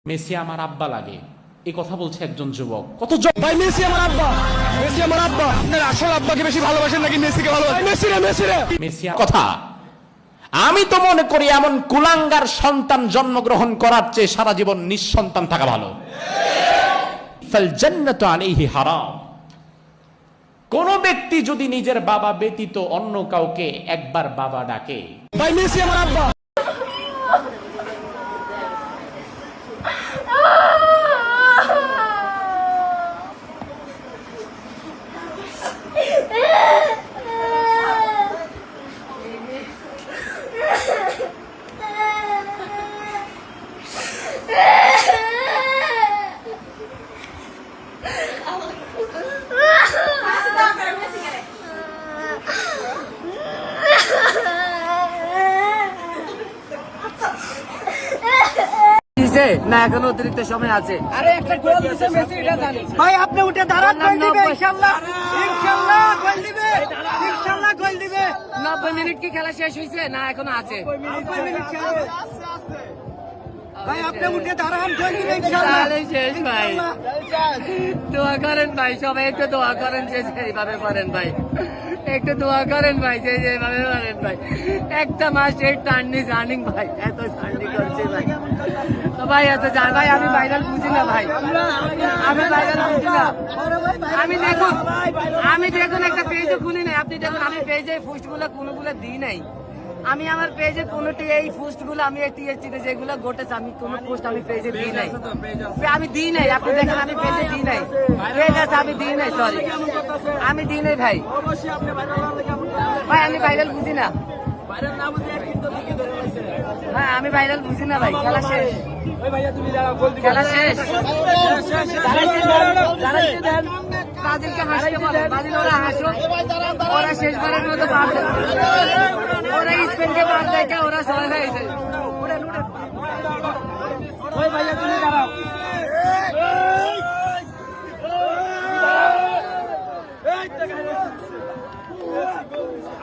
Messi আমার আব্বা লাগে, এই কথা বলছে একজন যুবক। কত ভাই মেসি আমার আব্বা, মেসি আমার আব্বা। আপনার আসল আব্বাকে বেশি ভালোবাসেন নাকি মেসিকে ভালোবাসেন? মেসি রে, মেসি রে। মেসি কথা। আমি তো মনে করি এমন কুলাঙ্গার সন্তান জন্মগ্রহণ করার চেয়ে সারা জীবন নিঃসন্তান থাকা ভালো। ফাল জান্নাতু আলাইহি হারাম। কোন ব্যক্তি যদি নিজের বাবা ব্যতীত অন্য কাউকে একবার বাবা ডাকে, ভাই মেসি আমার আব্বা। না এখনো অতিরিক্ত সময় আছে। আরে একটা গোল দিছে মেসি, এটা জানি ভাই। আপনি উঠে দাঁড়ান, গোল দিবে ইনশাআল্লাহ, ইনশাআল্লাহ গোল দিবে, ইনশাআল্লাহ গোল দিবে। 90 মিনিট কি খেলা শেষ হইছে না এখনো আছে? 90 মিনিট আছে ভাই। আপনি উঠে দাঁড়ান, গোল দিবে ইনশাআল্লাহ। তাহলে শেষ ভাই। দোয়া করেন ভাই, সবাই একটু দোয়া করেন, যে এইভাবে করেন ভাই, একটু দোয়া করেন ভাই, যে যেভাবে করেন ভাই। একটা মাস এই টার্নি জার্নিং ভাই, এত জার্নি করছে ভাই। তো ভাই এত জান ভাই, আমি ভাইরাল বুঝি না ভাই, আমি ভাইরাল বুঝি না। আমি দেখুন একটা পেজও খুলি নাই। আপনি দেখুন আমি পেজে পোস্ট গুলো কোনগুলো দিই নাই। আমি আমার পেজে কোনটি এই পোস্ট গুলো আমি টিএসসিতে যেগুলো ঘটেছে আমি কোন পোস্ট আমি পেজে দিই নাই, আমি দিই নাই। আপনি দেখেন আমি পেজে দিই নাই, পেজ আছে আমি দিই নাই, সরি আমি দিই নাই ভাই। ভাই আমি ভাইরাল বুঝি না ভাই, আমি ভাইরাল বুঝি না ভাই। খেলা শেষ, খেলা শেষ। ব্রাজিলকে হাসতে বলে, ব্রাজিল ওরা হাসো, ওরা শেষবারের মতো বাদ দেয়, ওরা স্পেনকে বাদ দেখে ওরা সবাই হয়েছে।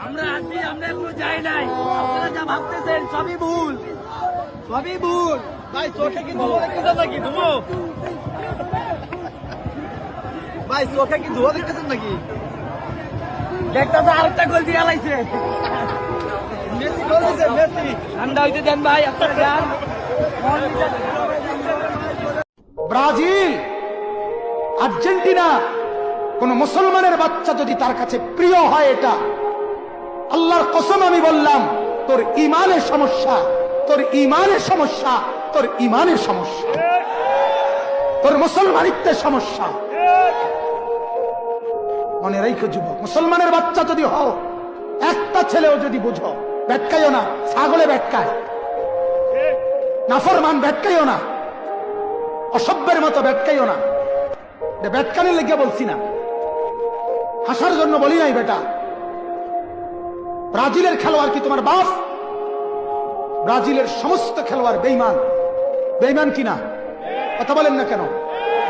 আমরা আছি, আমরা এখনো যাই নাই। আপনারা যা ভাবতেছেন সবই ভুল, সবই ভুল ভাই। চোখে কি ধোয়া দেখতেছেন নাকি? ধুমো ভাই, চোখে কি ধোয়া দেখতেছেন নাকি? দেখতেছে আরেকটা গোল দিয়ে আলাইছে মেসি, গোল দিয়েছে মেসি। ঠান্ডা হইতে দেন ভাই, আপনারা যান। ব্রাজিল, আর্জেন্টিনা, কোন মুসলমানের বাচ্চা যদি তার কাছে প্রিয় হয়, এটা আল্লাহর কসম আমি বললাম, তোর ইমানের সমস্যা, তোর ইমানের সমস্যা, তোর ইমানের সমস্যা, তোর মুসলমানিত্বের সমস্যা। মনে রেখো যুবক, মুসলমানের বাচ্চা যদি হও, একটা ছেলেও যদি বুঝো, ব্যাটকাইও না, ছাগলে ব্যাটকায়, নাফরমান ব্যাটকাইও না, অসভ্যের মতো ব্যাটকাইও না। ব্যাটকানের লেগে বলছি না, হাসার জন্য বলি নাই বেটা। ব্রাজিলের খেলোয়াড় কি তোমার বাপ? ব্রাজিলের সমস্ত খেলোয়াড় বেঈমান, বেঈমান কিনা কথা বলেন না কেন?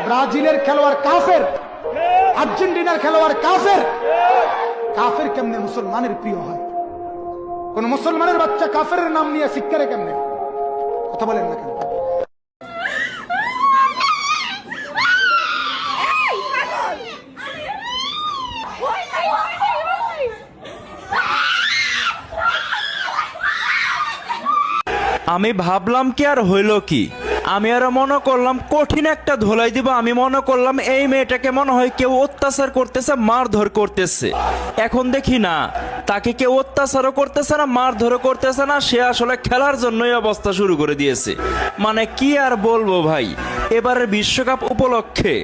ব্রাজিলের খেলোয়াড় কাফের, আর্জেন্টিনার খেলোয়াড় কাফের। কাফের কেমনে মুসলমানের প্রিয় হয়? কোন মুসলমানের বাচ্চা কাফের নাম নিয়ে শিক্ষারে কেমনে? কথা বলেন না কেন? আমি ভাবলাম কি আর হইল কি, আমি আরো মনে করলাম কঠিন একটা ধোলাই দিব। আমি মনে করলাম এই মেয়েটাকে মনে হয় কেউ অত্যাচার করতেছে, মারধর করতেছে। এখন দেখি না, তাকে কেউ অত্যাচারও করতেছে না, মারধরও করতেছে না, সে আসলে খেলার জন্যই অবস্থা শুরু করে দিয়েছে। মানে কি আর বলবো ভাই, এবারের বিশ্বকাপ উপলক্ষে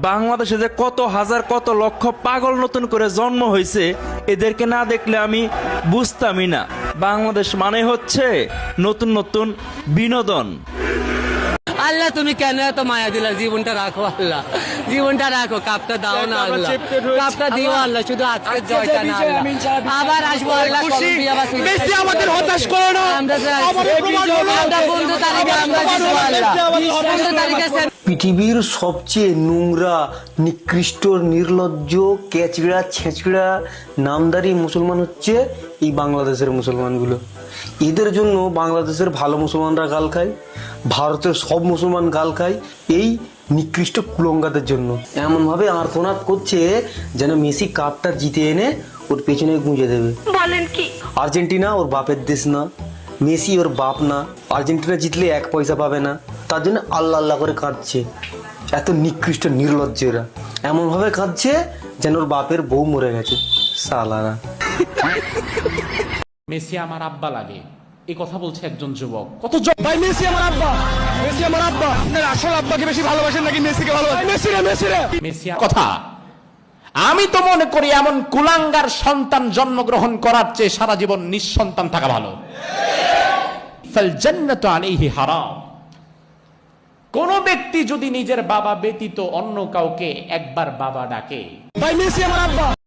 বাংলাদেশে যে কত হাজার কত লক্ষ পাগল নতুন করে জন্ম হয়েছে, এদেরকে না দেখলে আমি বুঝতামই না। বাংলাদেশ মানে হচ্ছে নতুন নতুন বিনোদন। আল্লাহ তুমি কেন এত মায়া দিলা? জীবনটা রাখো আল্লাহ, জীবনটা রাখো, কাপটা দাও না আল্লাহ, কাপটা দিও আল্লাহ, শুধু আজকের জয়টা না আল্লাহ। আবার আসবো আল্লাহ, মেসি আমাদের হতাশ করো না। আমরা 15 তারিখে আমরা জিতবো আল্লাহ, 15 তারিখে পৃথিবীর সবচেয়ে নোংরা, নিকৃষ্ট, নির্লজ্জ, ক্যাচড়া, ছেঁচড়া, নামদারি মুসলমান হচ্ছে এই বাংলাদেশের মুসলমানগুলো। এদের জন্য বাংলাদেশের ভালো মুসলমানরা গাল খায়, ভারতের সব মুসলমান গাল খায় এই নিকৃষ্ট কুলঙ্গাদের জন্য। এমনভাবে আর্তনাদ করছে যেন মেসি কাপটা জিতে এনে ওর পেছনে গুঁজে দেবে। বলেন কি? আর্জেন্টিনা ওর বাপের দেশ না, মেসি ওর বাপ না, আর্জেন্টিনা জিতলে 1 পয়সা পাবে না, তার জন্য আল্লাহ আল্লাহ করে কাঁদছে। এত নিকৃষ্ট নির্লজ্জেরা এমনভাবে কাঁদছে যেন ওর বাপের বউ মরে গেছে সালারা। মেসি আমার আব্বা লাগে, এই কথা বলছে একজন যুবক। কত ভাই মেসি আমার আব্বা, মেসি আমার আব্বা। আপনার আসল আব্বাকে বেশি ভালোবাসেন নাকি মেসিকে ভালোবাসেন? মেসি রে, মেসি রে। মেসি কথা। আমি তো মনে করি এমন কুলাঙ্গার সন্তান জন্মগ্রহণ করার চেয়ে সারা জীবন নিঃসন্তান থাকা ভালো। ফাল জান্নাতু আলাইহি হারাম। কোন ব্যক্তি যদি নিজের বাবা ব্যতীত অন্য কাউকে একবার বাবা ডাকে, ভাই মেসি আমার আব্বা।